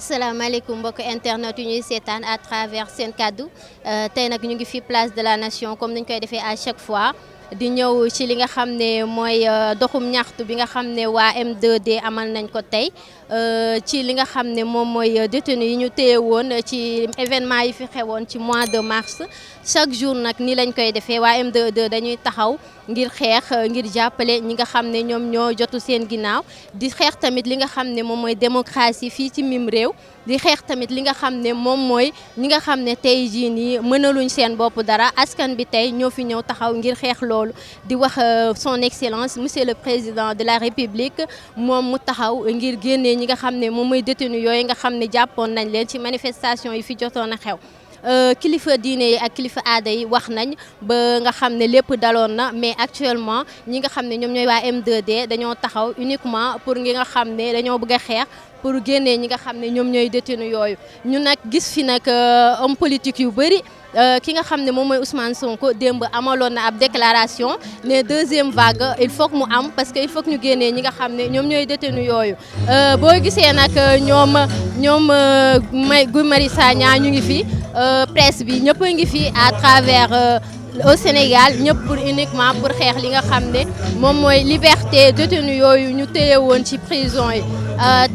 asalaamaaleykum mbokk internet yu ñuy seetaan à travers seen kaddu tey nag ñu ngi fi place de la nation comme niñ koy defee à chaque fois di ñëw ci li nga xam ne mooy doxum ñaxtu bi nga xam ne waa M2D amal nañ ko tey ci li nga xam ne moom mooy détenu yi ñu téye woon ci événement yi fi xewoon ci mois de mars chaque jour nag ni lañ koy defee waa M2D dañuy taxaw ngir xeex ngir jàppale ñi nga xam ne ñoom ñoo jotu seen ginnaaw di xeex tamit li nga xam ne moom mooy démocratie fii ci mim réew di xeex tamit li nga xam ne moom mooy ñi nga xam ne tey jii nii mënaluñ seen bopp dara askan bi tey ñoo fi ñëw taxaw ngir xeex loolu di wax son excellence monsieur le président de la république moom mu taxaw ngir génnee ñi nga xam ne moom mooy détenu yooyu nga xam ne jàppoon nañ leen ci manifestation yi fi jotoon a xew kilifa diine yi ak kilifa aada yi wax nañ ba nga xam ne lépp daloon na mais actuellement ñi nga xam ne ñoom ñooy waa M2D dañoo taxaw uniquement pour ngi nga xam ne dañoo bëgg a xeex pour génnee ñi nga xam ne ñoom ñooy détenu yooyu ñu nag gis fi nag homme politique yu bëri ki nga xam ne moom mooy Ousmane Sonko démb amaloon na ab déclaration ne deuxième vague il faut que mu am parce que il faut que ñu génnee ñi nga xam ne ñoom ñooy détenu yooyu boo gisee nag ñoom Guy Marius Sagna ñu ngi fi presse bi ñëpp a ngi fi à travers au Sénégal ñëpp pour uniquement pour xeex li nga xam ne moom mooy liberté détenu yooyu ñu téye woon ci prison yi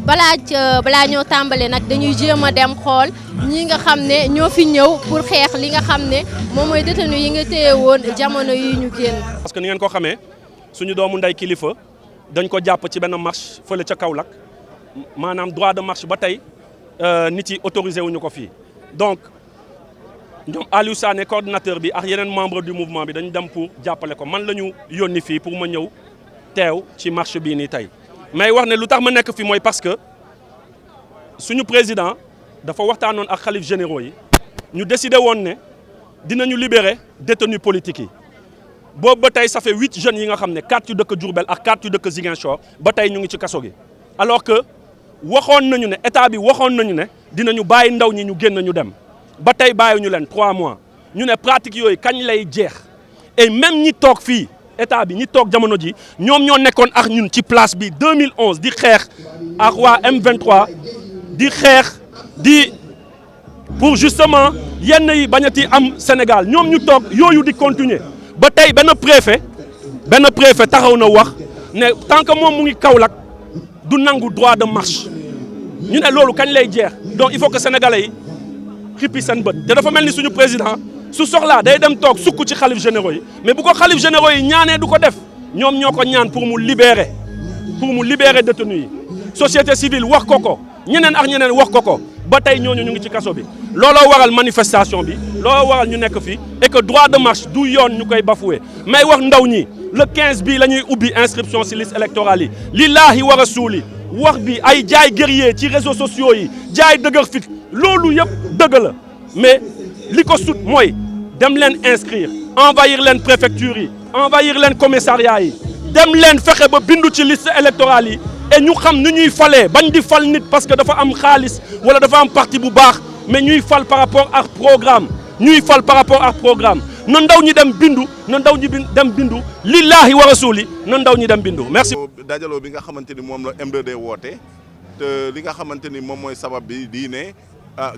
balaa ñoo tàmbale nag dañuy jéem a dem xool ñi nga xam ne ñoo fi ñëw pour xeex li nga xam ne moom mooy détenu yi nga téye woon jamono yi ñu génn. parce que ni ngeen ko xamee suñu doomu ndey kilifa dañ ko jàpp ci benn marche fële ca Kaolack maanaam droit de marche ba tey nit yi autorisé wuñu ko fii donc. ñoom Aliou Sané coordinateur bi ak yeneen membre du mouvement bi dañu dem pour jàppale ko man la ñu yónni fii pour ma ñëw teew ci marche bii nii tey mais wax ne lu tax ma nekk fii mooy parce que suñu président dafa waxtaanoon ak xalif généraux yi ñu décidé woon ne dinañu libérer détenus politiques yi boobu ba tey ça fait 8 jeunes yi nga xam ne 4 yu dëkk Diourbel ak 4 yu dëkk Ziguinchor ba tey ñu ngi ci kaso gi alors que waxoon nañu ne état bi waxoon nañu ne dinañu bàyyi ndaw ñi ñu génn ñu dem ba tey bàyyiwuñu leen 3 mois ñu ne pratique yooyu kañ lay jeex et même ñi toog fii état bi ñi toog jamono ji ñoom ñoo nekkoon ak ñun ci place bi 2011 di xeex ak waa M23 di xeex di pour justement yenn yi bañati am Sénégal ñoom ñu toog yooyu di continuer ba tey benn préfet taxaw na wax ne tant que moom mu ngi Kaolack du nangu droit de marche ñu ne loolu kañ lay jeex donc il faut que sénégalais yi xippi seen bët te dafa mel ni suñu président su soxlaa day dem toog sukk ci xalif généraux yi mais bu ko xalif généraux yi ñaanee du ko def ñoom ñoo ko ñaan pour mu libérer détenus yi société civile wax ko ñeneen ak ñeneen wax ko ba tey ñooñu ñu ngi ci kaso bi looloo waral manifestation bi looloo waral ñu nekk fii et que droit de marche du yoon ñu koy bafoué may wax ndaw ñi le 15 bii la ñuy ubbi inscription ci liste électorale yi lillaahi wa rasuuli wax bi ay jaay guerrier ci réseaux sociaux yi jaay dëgër fit loolu yëpp dëgg la mais li ko sut mooy dem leen inscrire envahir leen préfecture yi envahir leen commissariat yi dem leen fexe ba bindu ci liste électorale yi et ñu xam ni ñuy falee bañ di fal nit parce que dafa am xaalis wala dafa am parti bu baax mais ñuy fal par rapport ak programme na ndaw ñi dem bindu lillaahi wa rasuuli na ndaw ñi dem bindu merci. dajaloo bi nga xamante ni moom la M2D woote te li nga xamante ni moom mooy sabab bi di ne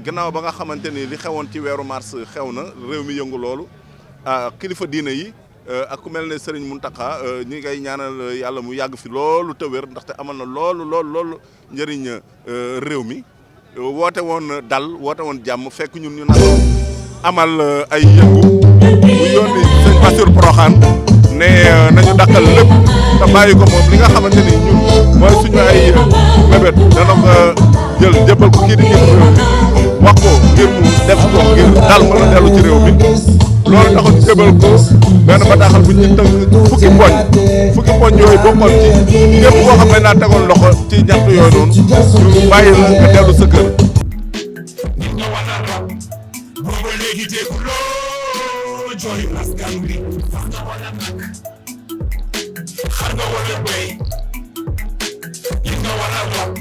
gannaaw ba nga xamante ni li xewoon ci weeru mars xew na réew mi yëngu loolu kilifa diine yi ak ku mel ne Serigne Mountakha ñi ngay ñaanal yàlla mu yàgg fi loolu te wér ndaxte amal na loolu njëriñ réew mi woote woon dal woote woon jàmm fekk ñun ñu naan amal ay yëngu bu yónni sëñ Bassirou Porokhane ne nañu dàqal lépp te bàyyi ko moom li nga xamante ni ñun mooy suñu ay mébét dana ko jël jébbal ko kii di njiitu réew mi wax ko ngir mu def ko ngir daal mën a dellu ci réew mi loolu taxul ñu jébbal ko benn bataaxal bu ñu tënk fukki poñ yooyu bokkoon ci képp koo xam ne naa tegoon loxo ci ñaxtu yooyu noonu ñu bàyyi la nga dellu sa kër. jooyu askan bi sax nga wala nag xar nga wala béy yëg nga wala rab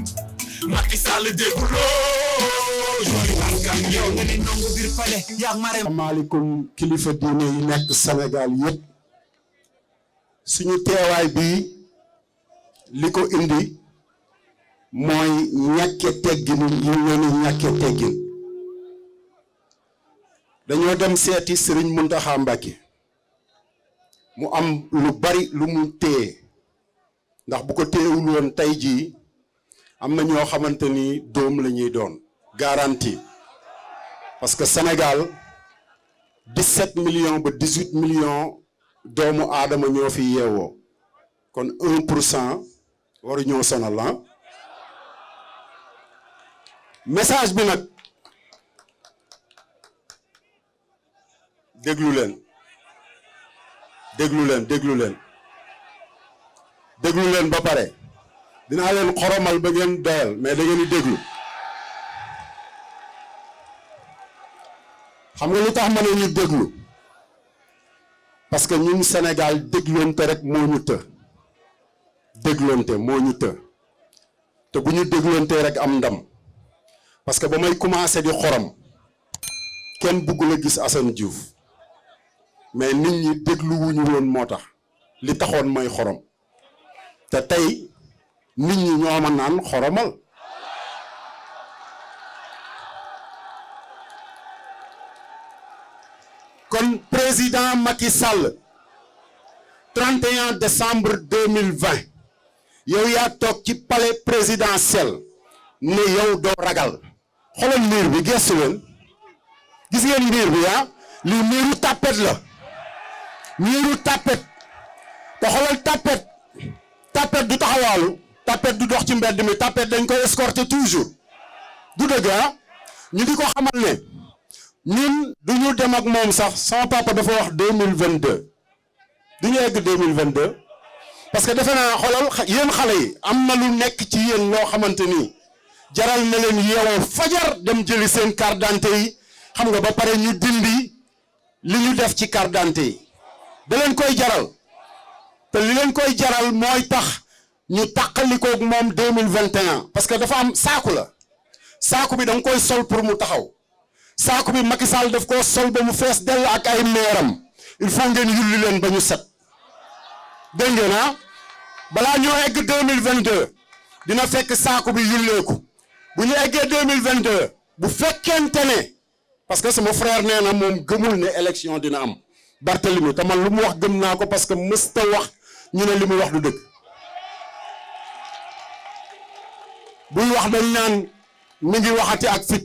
Macky Sall dégguloo jooyu askan bi yow nga ni nangu biir pale yaa mare. asalaamaaleykum kilifa diine yi nekk Sénégal yëpp suñu teewaay bi li ko indi mooy ñàkke teggin yi leen ñàkke teggin. dañoo dem seeti Serigne Mountakha Mbacké mu am lu bari lu mu téye ndax bu ko téyewul woon tey jii am na ñoo xamante ni doom la ñuy doon garantie parce que Sénégal 17 millions ba 18 millions doomu aadama ñoo fi yeewoo kon 1% waru ñoo sonal la message bi nag déglu leen ba pare dinaa leen xoromal ba ngeen doyal mais da ngeen di déglu xam nga lu tax ma ne ñu déglu parce que ñun Sénégal dégloonte rek moo ñu të dégloonte moo ñu të te bu ñu dégloonte rek am ndam parce que ba may commencé di xorom kenn bugg la gis Assane Diouf mais nit ñi dégluwuñu woon moo tax li taxoon may xorom te tey nit ñi ñoo ma naan xoromal kon président Macky Sall 31 décembre 2020 yow yaa toog ci palais présidentiel ne yow doo ragal xoolal miir bi gëstu leen gis ngeen miir bi lii miiru tàppet la miiru tàppet te xoolal tàppet du taxawaalu tàppet du dox ci mbedd mi tàppet dañ koy escorter toujours du dëgg ñu di ko xamal ne ñun du ñu dem ak moom sax sama papa dafa wax 2022 du ñu egg 2022 parce que defe naa xoolal yéen xale yi am na lu nekk ci yéen loo xamante ni jaral na leen yeewoo fajar dem jëli seen carte d'identité yi xam nga ba pare ñu dindi li ñu def ci carte d'identité yi da leen koy jaral te li leen koy jaral mooy tax ñu tàqalikoog moom 2021 parce que dafa am saaku la saaku bi da nga koy sol pour mu taxaw saaku bi Macky Sall daf koo sol ba mu fees dell ak ay meeram il faut ngeen yulli leen ba ñu set dégg ngeen balaa ñoo egg 2022 dina fekk saaku bi yulleeku bu ñu eggee 2022 bu fekkente ne parce que sama frère nee na moom gëmul ne élection dina am Barthélemy te man lu mu wax gëm naa ko parce que mësta wax ñu ne li mu wax du dëgg buy wax dañ naan mi ngi waxati ak fit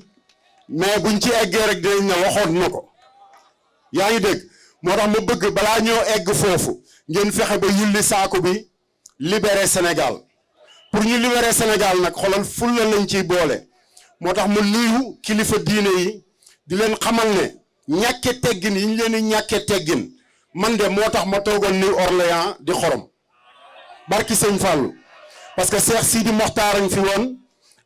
mais buñ ci eggee rek dinañ ne waxoon na ko yaa ngi dégg moo tax ma bëgg balaa ñoo egg foofu ngeen fexe ba yulli saako bi libérer Sénégal pour ñu libérer Sénégal nag xoolal fulla lañ ciy boole moo tax ma nuyu kilifa diine yi di leen xamal ne ñàkke teggin yi ñu leen di ñàkke teggin man de moo tax ma toogoon New Orléans di xorom barki sëñ Fallou parce que Cheikh Sidi Mokhtar ngi fi woon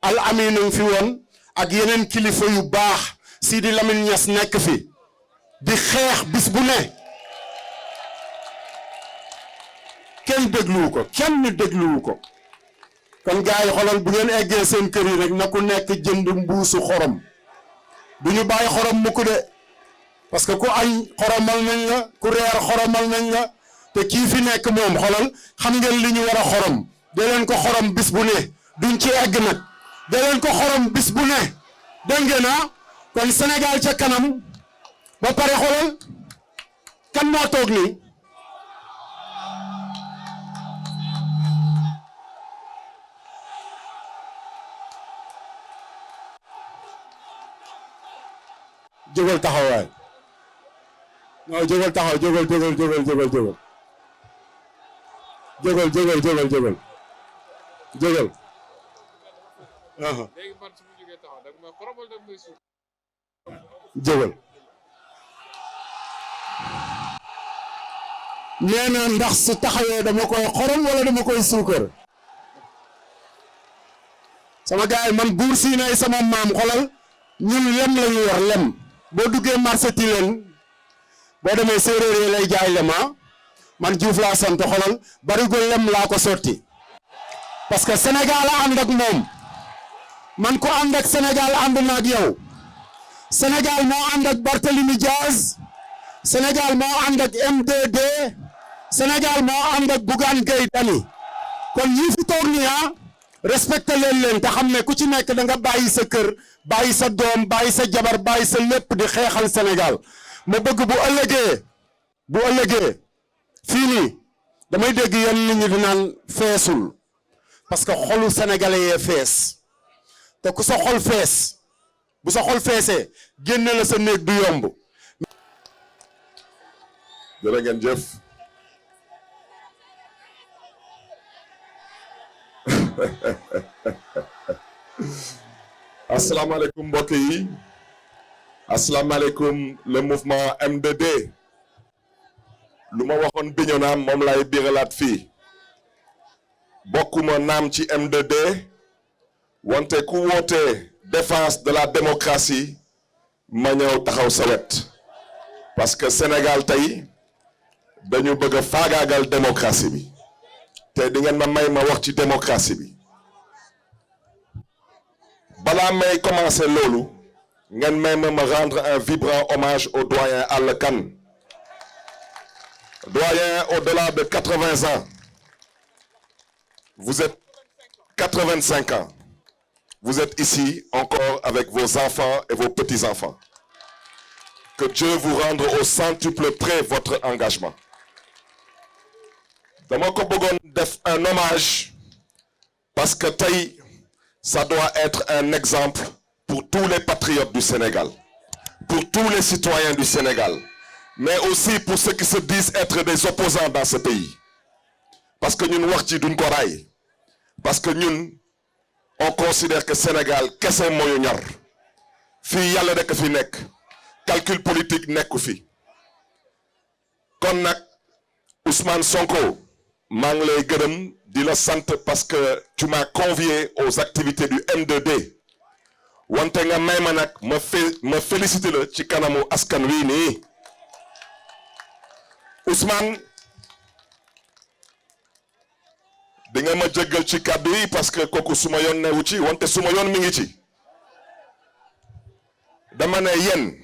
Al Amin ngi fi woon ak yeneen kilifa yu baax Sidi Lamine Niass nekk fi di xeex bis bu ne kenn dégluwu ko kon gars yi xoolal bu ngeen eggee seen kër yi rek na ku nekk jënd mbuusu xorom du ñu bàyyi xorom mukk de parce que ku añ xoromal nañ la ku reer xoromal nañ la te kii fi nekk moom xoolal xam ngeen li ñu war a xorom de leen ko xorom bis bu ne duñ ci egg nag de leen ko xorom bis bu ne dégg ngeen kon Sénégal ca kanam ba pare xoolal kan moo toog nii jógal taxaw waay non jógal taxaw jógal nee na ndax su taxawee dama koy xorom wala dama koy suukar sama gaay man buur siinay sama maam xolal ñun lem la ñu yor lem boo duggee marché Tilène boo demee séeréer yi lay jaay lema man Diouf laa sant xolal barigo lem laa ko sotti parce que Sénégal a ànd ak moom man ko ànd ak Sénégal ànd na ak yow Sénégal moo ànd ak Barthélemy Diaz Sénégal moo ànd ak MDD Sénégal moo ànd ak Bougane Gueye Dany kon ñi fi toog nii respecté leen te xam ne ku ci nekk da nga bàyyi sa kër bàyyi sa doom bàyyi sa jabar bàyyi sa lépp di xeexal Sénégal ma bëgg bu ëllëgee fii nii damay dégg yenn nit ñi di naan feesul parce que xolu sénégalais yee fees te ku sa xol fees bu sa xol feesee génne la sa néeg du yomb. jërë ngeen jëf. asalaamaaleykum mbokk yi asalaamaaleykum le mouvement M2D lu ma waxoon Bignona moom lay biralaat fii bokkuma naam ci M2D wante ku woote défense de la démocratie ma ñëw taxaw sa wet parce que Sénégal tey dañu bëgg a faagaagal démocratie bi te di ngeen ma may ma wax ci démocratie bi balaa may commencer loolu ngeen may ma rendre un vibrant hommage au doyen Alla Kane doyen au-delà de 80 ans vous êtes 85 ans vous êtes ici encore avec vos enfants et vos petits-enfants que Dieu vous rende au centuple près votre engagement dama ko bëggoon def un hommage parce que tey ça doit être un exemple pour tous les patriotes du Sénégal, pour tous les citoyens du Sénégal, mais aussi pour ceux qui se disent être des opposants dans ce pays. Parce que nous wax ci duñ ko raay parce que ñun on considère que Sénégal kese moo ñu ñor fii yàlla rek fi nekk calcul politique nekku fi kon nag Ousmane Sonko maa ngi lay gërëm di la sant parce que tu m'as convié aux activités du M2D wante nga may ma nag ma félicité la ci kanamu askan wi nii Ousmane di nga ma jéggal ci kàddu yi parce que kooku suma yoon newu ci wante suma yoon mi ngi ci dama ne yéen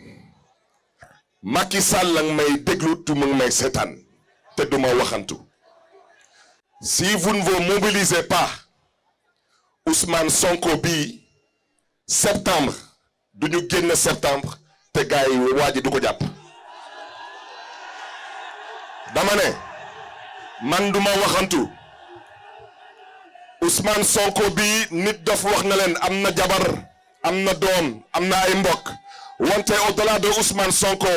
Macky Sall la may déglu tu mu ngi may seetaan te duma waxantu si vous ne vous mobilisez pas Ousmane Sonko bi septembre du ñu génn septembre te gars yi waa ji du ko jàpp dama ne man duma waxantu Ousmane Sonko bi nit dof wax na leen am na jabar am na doom am na ay mbokk wante au-delà de Ousmane Sonko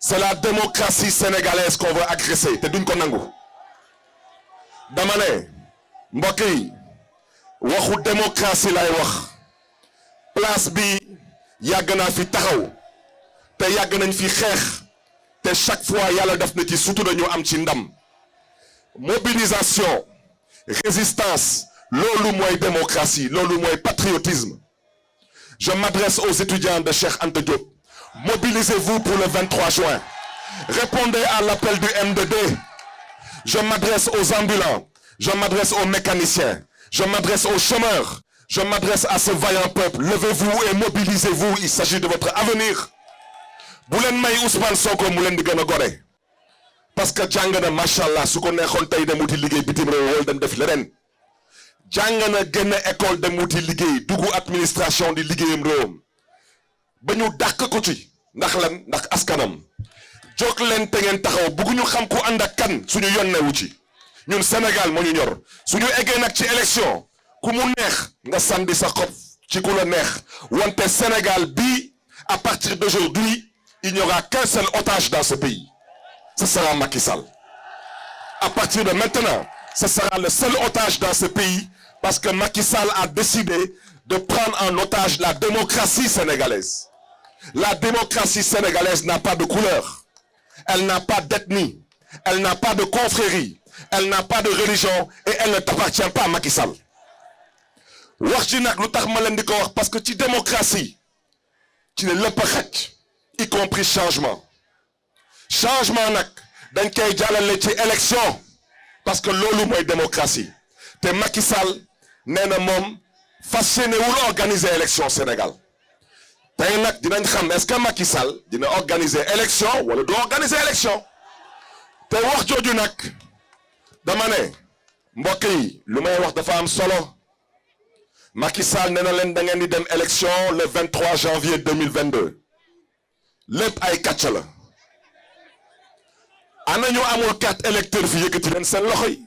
c'est la démocratie sénégalaise qu'on veut agresser te duñ ko nangu dama ne mbokk yi waxu démocratie lay wax place bi yàgg naa fi taxaw te yàgg nañ fi xeex te chaque fois yàlla def na ci sutura ñu am ci ndam mobilisation résistance loolu mooy démocratie loolu mooy patriotisme je m'adresse aux étudiants de Cheikh Anta Diop mobilisez-vous pour le 23 juin répondez à l'appel du M2D je m'adresse aux ambulants je m'adresse aux mécaniciens je m'adresse aux chômeurs je m'adresse à ce vaillant peuple levez-vous et mobilisez-vous il s'agit de votre avenir bu leen may Ousmane Sonko mu leen di gën a gore parce que jàng na macha allah su ko neexoon tey dem wuti liggéey bitim réew wala dem def leneen jàng na génn école dem wuti liggéey dugg administration di liggéeyam réewam ba ñu dàq ko ci ndax lan ndax askanam jóg leen te ngeen taxaw bëgguñu xam ku ànd ak kan suñu yonnewu ci ñun Sénégal moo ñu ñor suñu eggee nag ci élection ku mu neex nga sànni sa xob ci ku la neex wante Sénégal bii à partir d'aujourd'hui il n'y aura qu'un seul otage dans ce pays ce sera Macky Sall à partir de maintenant ce sera le seul otage dans ce pays parce que Macky Sall a décidé de prendre en otage la démocratie sénégalaise. La démocratie sénégalaise n'a pas de couleur, elle n'a pas d'ethnie, elle n'a pas de confrérie, elle n'a pas de religion et elle ne t'appartient pas Macky Sall. wax ji nag lu tax ma leen di ko wax parce que ci démocratie ci ne lépp a xaj y compris changement nag dañ koy jàllale ci élection parce que loolu mooy démocratie te Macky Sall nee na moom fas yéenewul organiser élection Sénégal tey nag dinañ xam est-ce que Macky Sall dina organiser élection wala du organiser élection te wax jooju nag dama ne mbokk yi lu may wax dafa am solo Macky Sall nee na leen da ngeen di dem élection le 23 janvier 2022 lépp ay kàcc la ana ñu amul carte électeur fi yëkkati leen seen loxo yi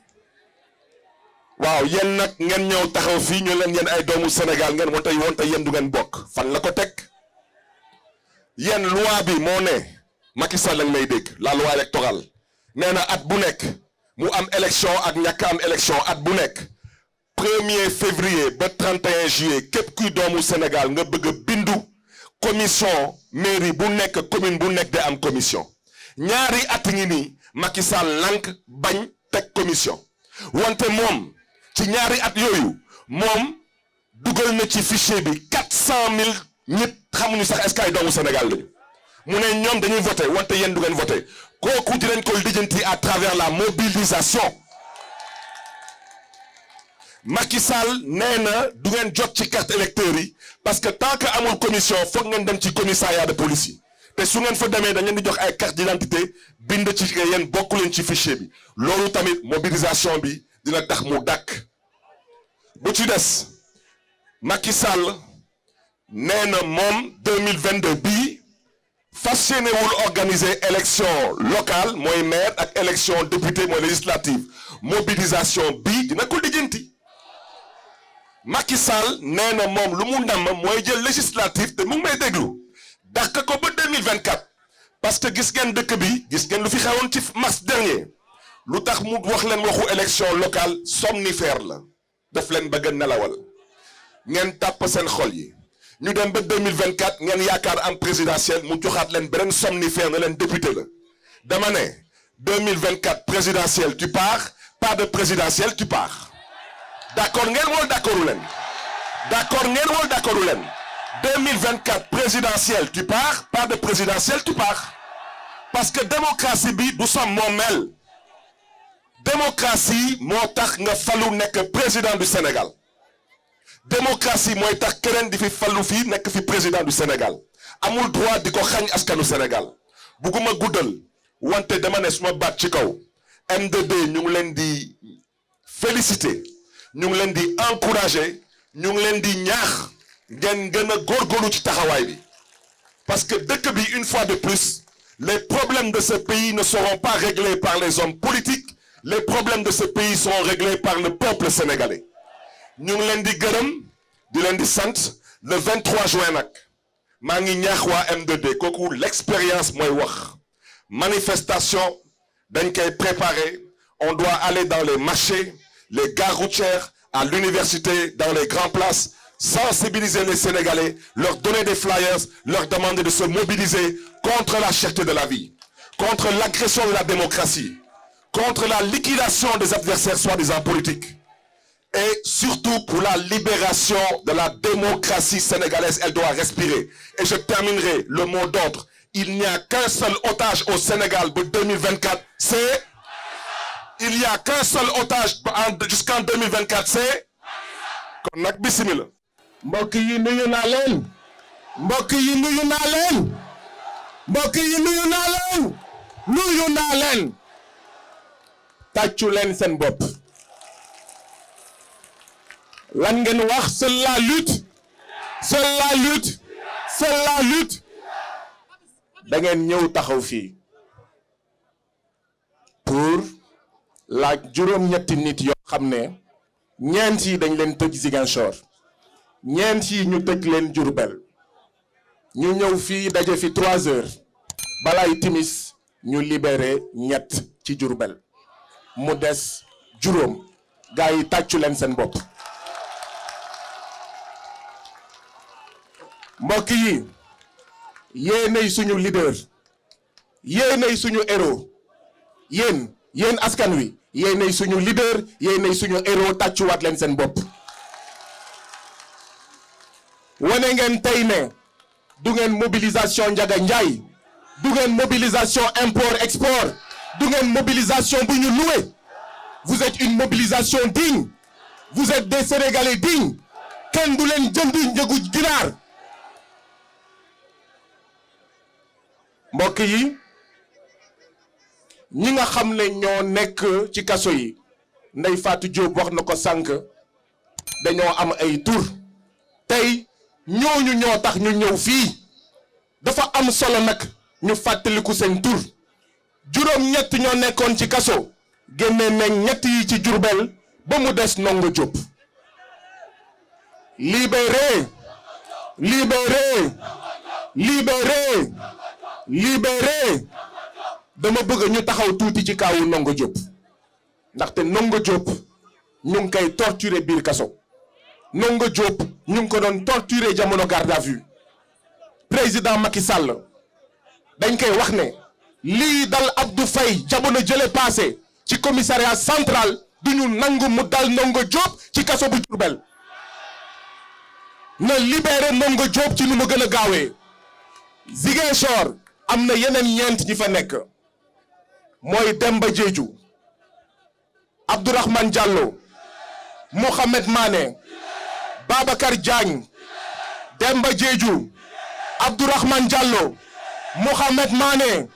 waaw yéen nag ngeen ñëw taxaw fii ñu leen yéen ay doomu Sénégal ngeen wonte yéen du ngeen bokk fan la ko teg yéen loi bi moo ne Macky Sall lañ may dégg la loi électorale nee na at bu nekk mu am élection ak ñàkk am élection at bu nekk 1er février ba 31 juillet képp kuy doomu Sénégal nga bëgg a bindu commission mairie bu nekk commune bu nekk day am commission ñaari at ngi nii Macky Sall lank bañ teg commission wante moom ci ñaari at yooyu moom dugal na ci fichier bi 400,000 nit xamuñu sax est-ce que ay doomu Sénégal lañu mu ne ñoom dañuy voté wante yéen du ngeen voté kooku dinañ ko lijjanti à travers la mobilisation Macky Sall nee na du ngeen jot ci carte électeur yi parce que tant que amul commission foog ngeen dem ci commissariat de police yi te su ngeen fa demee dañ leen di jox ay carte d'identité bind ci yéen bokku leen ci fichier bi loolu tamit mobilisation bi dina tax mu dàkk bu ci des Macky Sall nee na moom 2022 bii fas yéenewul organiser élection locale mooy maire ak élection député mooy législative mobilisation bii dina ko lijjanti Macky Sall nee na moom lu mu ndam mooy jël législative te mu ngi may déglu dàq ko ba 2024 parce que gis ngeen dëkk bi gis ngeen lu fi xewoon ci mars dernier lu tax mu wax leen waxu élection locale somnifère la daf leen bëgg a nelawal ngeen tàpp seen xol yi ñu dem ba 2024 ngeen yaakaar am présidentielle mu joxaat leen beneen somnifère na leen député la dama ne 2024 présidentielle tu pars pas de présidentielle tu pars d'accord ngeen wala d'accordu leen d'accord ngeen wala d'accordu leen 2024 présidentielle tu pars pas de présidentielle tu pars parce que démocratie bi du sam moomeel démocratie moo tax nga falu nekk président du Sénégal démocratie mooy tax keneen di fi falu fii nekk fi président du Sénégal amul droit di ko xañ askanu Sénégal bugguma guddal wante dama ne suma baat ci kaw M2D ñu ngi leen di féliciter ñu ngi leen di encourager ñu ngi leen di ñaax ngeen gën a góorgóorlu ci taxawaay bi parce que dëkk bi une fois de plus les problèmes de ce pays ne seront pas réglés par les hommes politiques les problèmes de ce pays seront réglés par le peuple sénégalais ñu ngi leen di gërëm di leen di sant le 23 juin nag maa ngi ñaax waa M2D kooku l'expérience mooy wax manifestation dañ koy préparer on doit aller dans les marchés les gares routières à l'université dans les grandes places sensibiliser les Sénégalais leur donner des flyers leur demander de se mobiliser contre la cherté de la vie contre l'agression de la démocratie contre la liquidation des adversaires soi-disant politiques et surtout pour la libération de la démocratie sénégalaise. Elle doit respirer. Et je terminerai le mot d'ordre. Il n'y a qu'un seul otage au Sénégal pour 2024, c'est... Il n'y a qu'un seul otage jusqu'en 2024, c'est... kon nag bismillah. mbokk yi nuyu naa leen mbokk yi nuyu naa leen mbokk yi nuyu naa leen nuyu naa leen tàccu leen seen bopp lan ngeen wax seule la lutte seule la lutte seule la lutte da ngeen ñëw taxaw fii pour laaj juróom-ñetti nit yoo xam ne ñeent yi dañ leen tëj Ziguinchor ñeent yi ñu tëj leen Diourbel ñu ñëw fii daje fi 3 heures balaay timis ñu libéré ñett ci Diourbel mu des juróom gars yi tàccu leen seen bopp mbokk yi yéenay suñu leader yéenay suñu héros yéen askan wi yéenay suñu leader yéenay suñu héros tàccuwaat leen seen bopp wane ngeen tey ne du ngeen mobilisation Ndiaga Ndiaye du ngeen mobilisation import export du ngeen mobilisation bu ñu loué vous êtes une mobilisation digne vous êtes des Sénégalais dignes kenn du leen jënd njëgu ginaar mbokk yi ñi nga xam ne ñoo nekk ci kaso yi Ndeye Fatou Diop wax na ko sànq dañoo am ay tur tey ñooñu ñoo tax ñu ñëw fii dafa am solo nag ñu fàttaliku seen tur juróom-ñett ñoo nekkoon ci kaso génne nañ ñett yi ci Diourbel ba mu des Ndongo Diop. libéré libéré libéré libéré dama bëgg ñu taxaw tuuti ci kaawu Ndongo Diop ndaxte Ndongo Diop ñu ngi koy torturer biir kaso Ndongo Diop ñu ngi ko doon torturer jamono garde à vue président Macky Sall dañ koy wax ne lii dal Abdou Faye jamono jële passé ci commissariat central du ñu nangu mu dal Ndongo Diop ci kaso bu Diourbel na libéré Ndongo Diop ci nu mu gën a gaawee. Ziguinchor am na yeneen ñeent ñi fa nekk mooy Demba Diédhiou Abdourahmane Diallo Mohamed Mané Babacar Diagne Demba Diédhiou Abdourahmane Diallo Mohamed Mané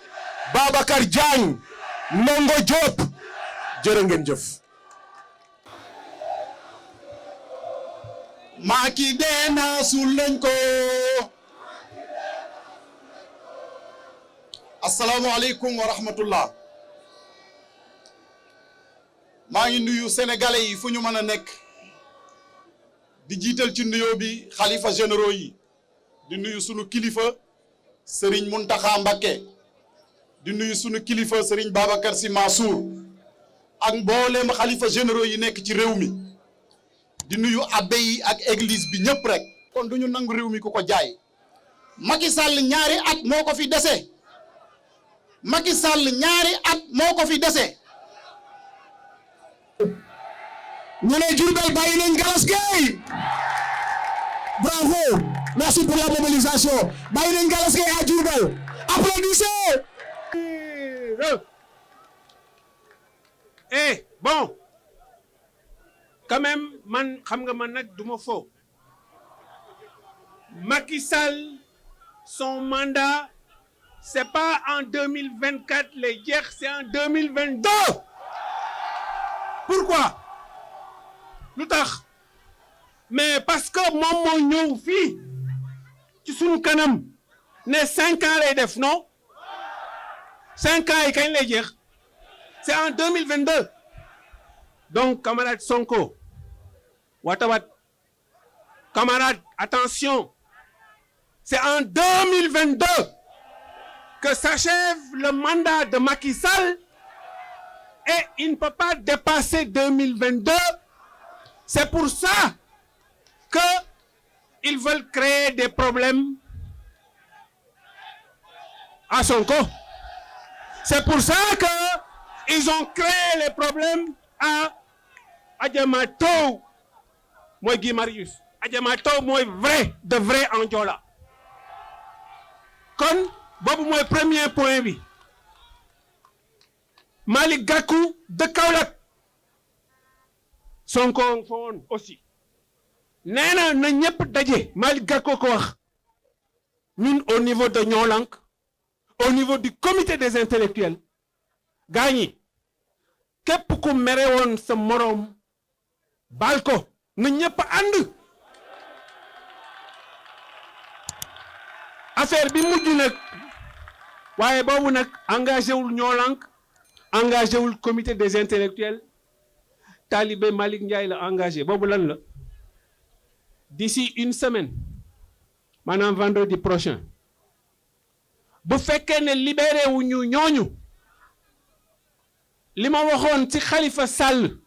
Babacar Diagne Ndongo Diop jërë ngeen jëf. Macky dee na suul nañ ko. asalaamaaleykum wa rahmatullah. maa ngi nuyu sénégalais yi fu ñu mën a nekk di jiital ci nuyoo bi xalifa généraux yi di nuyu sunu kilifa Serigne Mountakha Mbacké di nuyu sunu kilifa Serigne Babacar Sy Mansour ak mboolem xalifa généraux yi nekk ci réew mi di nuyu abbé yi ak église bi ñëpp rek. kon du ñu nangu réew mi ku ko jaay. Macky Sall ñaari at moo ko fi dese. Macky Sall ñaari at moo ko fi dese. ñu ne Diourbel bàyyi nañ Galas Gueye. bravo merci pour la mobilisation bàyyi nañ Galas Gueye à Diourbel applaudissez. Eh bon quand même man xam nga man nag duma fo Macky Sall son mandat c'est pas en 2024 lay jeex c'est en 2022. Pourquoi lu tax mais parce que moom moo ñëw fii ci sunu kanam ne 5 ans lay def non 5 ans yi kañ lay jeex c'est en 2022. Donc camarade Sonko watawat camarade attention c'est en 2022 que s'achève le mandat de Macky Sall et il ne peut pas dépasser 2022. C'est pour ça que ils veulent créer des problèmes à Sonko. C'est pour ça que ils ont créé les problèmes à Adjamato mooy Guy Marius Adjamato mooy vrai de vrai en Joola kon boobu mooy premier point bi. Malick Gakou de Kaolack Sonko fa woon aussi nee na na ñëpp daje Malick Gakou ko wax ñun au niveau de Ñoolank au niveau du comité des intellectuels gaañi képp ku mere woon sa moroom baal ko na ñëpp ànd. affaire bi mujj nag waaye boobu nag engagé wul Ñoolank engagé wul comité des intellectuels talibé Malick Ndiaye la engagé boobu lan la d'ici une semaine maanaam vendredi prochain bu fekkee ne libéré wu ñu ñooñu li ma waxoon ci Khalifa Sall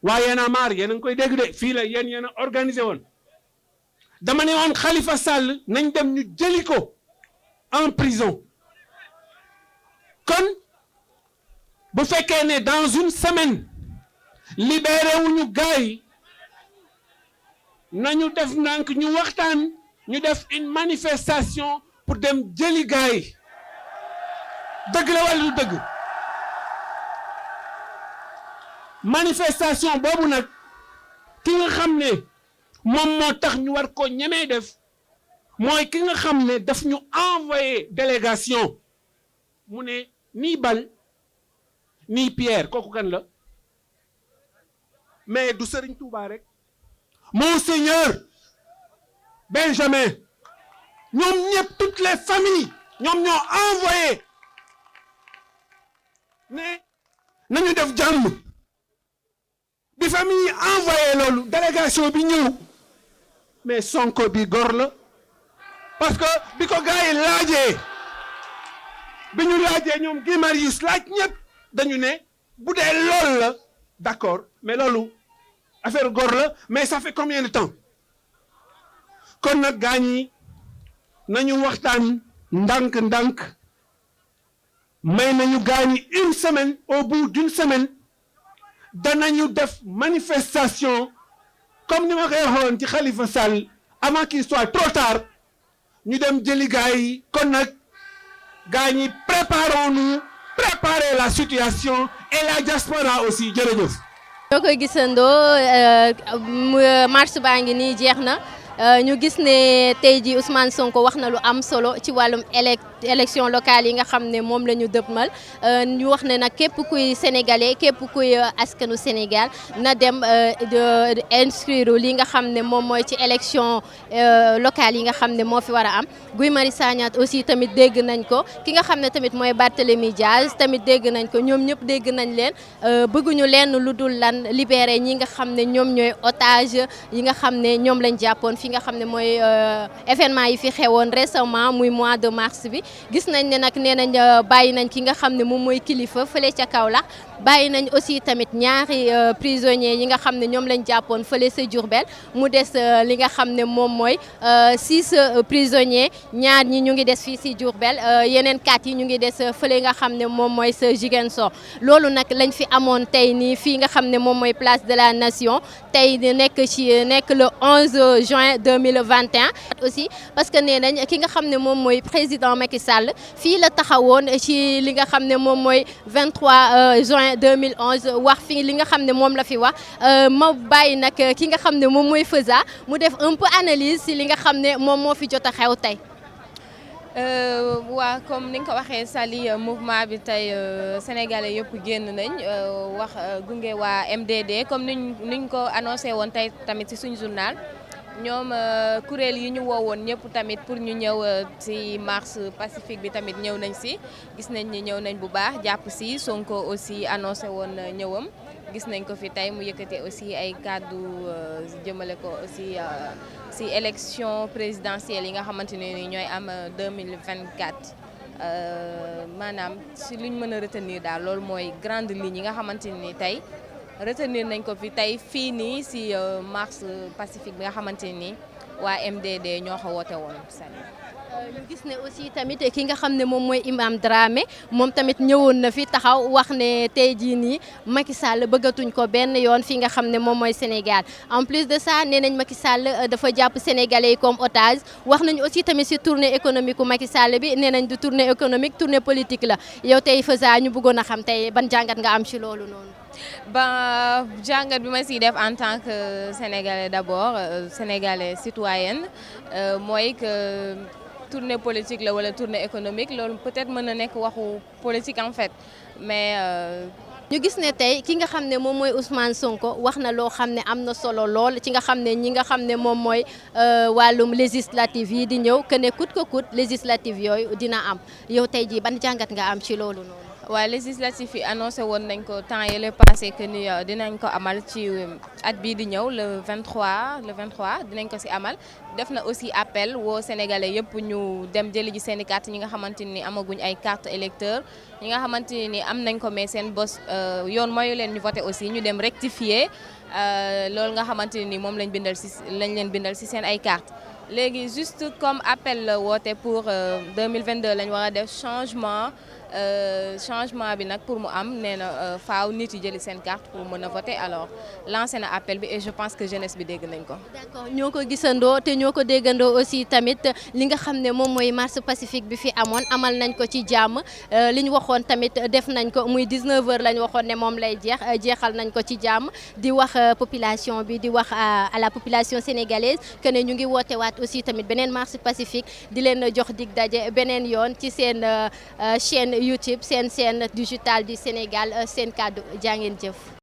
waa Y'en a marre yéen a ngi koy dégg de fii la yéen a organisé woon dama ne woon Khalifa Sall nañ dem ñu jëli ko en prison kon bu fekkee ne dans une semaine libéré wu ñu gars yi nañu def ndànk ñu waxtaan ñu def une manifestation pour dem jëli gars yi dëgg la wala du dëgg manifestation boobu nag ki nga xam ne moom moo tax ñu war ko ñemee def mooy ki nga xam ne daf ñu envoyé délégation mu ne nii bal nii Pierre kooku kan la mais du Serigne Touba rek Monseigneur Benjamin ñoom ñëpp toutes les familles ñoom ñoo envoyé ne nañu def jàmm bi famille yi envoyé loolu délégation bi ñëw mais Sonko bi gor la parce que bi ko gars yi laajee bi ñu laajee ñoom Guy Marius laaj ñëpp dañu ne bu dee loolu la d'accord mais loolu affaire gor la mais ça fait combien de temps kon nag gaa ñi nañu waxtaan ndànk-ndànk may nañu gaa ñi une semaine au bout d'une semaine danañu def manifestation comme ni ma koy waxoon ci Khalifa Sall avant qu'il soit trop tard ñu dem jëli gaa yi kon nag gaa ñi préparons-nous préparer la situation et la diaspora aussi jërëjëf. ñoo koy gisandoo marche baa ngi nii jeex na ñu gis ne tey jii Ousmane Sonko wax na lu am solo ci wàllum élection locale yi nga xam ne moom la ñu dëppmal ñu wax ne nag képp kuy sénégalais képp kuy askanu Sénégal na dem inscrire li nga xam ne moom mooy ci élection locale yi nga xam ne moo fi war a am. Guy Marius Sagna aussi tamit dégg nañ ko ki nga xam ne tamit mooy Barthélémy Diaz tamit dégg nañ ko ñoom ñëpp dégg nañ leen bëgguñu leen lu dul lan libéré ñi nga xam ne ñoom ñooy otage yi nga xam ne ñoom lañ jàppoon fi nga xam ne mooy événement yi fi xewoon récemment muy mois de mars bi. gis nañ ne nag nee nañ bàyyi nañ ki nga xam ne moom mooy kilifa fële ca Kaolack bàyyi nañ aussi tamit ñaari prisonniers yi nga xam ne ñoom lañ jàppoon fële sa Diourbel mu des li nga xam ne moom mooy 6 prisonniers ñaar ñi ñu ngi des fii si Diourbel yeneen 4 yi ñu ngi des fële nga xam ne moom mooy sa Ziguinchor loolu nag lañ fi amoon tey nii fii nga xam ne moom mooy place de la nation tey nekk le 11 juin 2021 aussi parce que nee nañ ki nga xam ne moom mooy président Macky Sall fii la taxawoon ci li nga xam ne moom mooy 23 juin 2011 wax fi li nga xam ne moom la fi wax ma bàyyi nag ki nga xam ne moom mooy Feuza mu def un peu analyse ci li nga xam ne moom moo fi jot a xew tey. waa comme ni nga ko waxee Sali mouvement bi tey sénégalais yëpp génn nañ wax gunge waa MDD comme niñ ko annoncé woon tey tamit ci suñu journal. ñoom kuréel yi ñu woowoon ñëpp tamit pour ñu ñëw ci marche pacifique bi tamit ñëw nañ ci gis nañ ni ñëw nañ bu baax jàpp ci Sonko aussi annoncé woon ñëwam gis nañ ko fi tey mu yëkkate aussi ay kàddu jëmale ko aussi ci élection présidentielle yi nga xamante ne ni ñooy am 2024 maanaam ci luñ mën a retenir daal loolu mooy grande ligne yi nga xamante ni tey retenir nañ ko fi tey fii nii ci marche pacifique bi nga xamante ni waa MDD ñoo ko woote woon. ñu gis ne aussi tamit ki nga xam ne moom mooy Imam Dramé moom tamit ñëwoon na fi taxaw wax ne tey jii nii Macky Sall bëggatuñ ko benn yoon fi nga xam ne moom mooy Sénégal en plus de ça nee nañ Macky Sall dafa jàpp sénégalais yi comme otage wax nañ aussi tamit ci tournée économique u Macky Sall bi nee nañ du tournée économique tournée politique la yow tey Feuza ñu bëggoon a xam tey ban jàngat nga am ci loolu noonu. ba jàngat bi ma siy def en tant que sénégalais d'abord sénégalais citoyenne mooy que tournée politique la wala tournée économique loolu peut-être mën na nekk waxu politique en fait mais. ñu gis ne tey ki nga xam ne moom mooy Ousmane Sonko wax na loo xam ne am na solo lool ci nga xam ne ñi nga xam ne moom mooy wàllum législative yi di ñëw que ne coûte que coûte législative yooyu dina am yow tey jii ban jàngat nga am ci loolu noonu. waaw législatif yi annoncé woon nañ ko temps yële passé que ni dinañ ko amal ci at bii di ñëw le 23 dinañ ko ci amal def na aussi appel woo sénégalais yëpp ñu dem jëli ji seen i carte ñi nga xamante ni amaguñ ay carte électeur ñi nga xamante ni am nañ ko mais seen bos yoon mayu leen ñu voté aussi ñu dem rectifier loolu nga xamante ni moom lañ leen bindal ci seen ay carte léegi juste comme appel la woote pour 2022 lañ war a def changement bi nag pour mu am nee na faaw nit yi jëli seen carte pour mën a voter alors lancé na appel bi et je pense que jeunesse bi dégg nañ ko. d'accord ñoo ko gisandoo te ñoo ko déggandoo aussi tamit li nga xam ne moom mooy marche pacifique bi fi amoon amal nañ ko ci jàmm li ñu waxoon tamit def nañ ko muy 19h lañ waxoon ne moom lay jeexal nañ ko ci jàmm di wax population bi di wax à la population sénégalaise que ne ñu ngi woote waat aussi tamit beneen marche pacifique di leen jox dig daje beneen yoon ci seen chaîne YouTube seen chaîne digitale du Sénégal seen kàddu jaa ngeen jëf.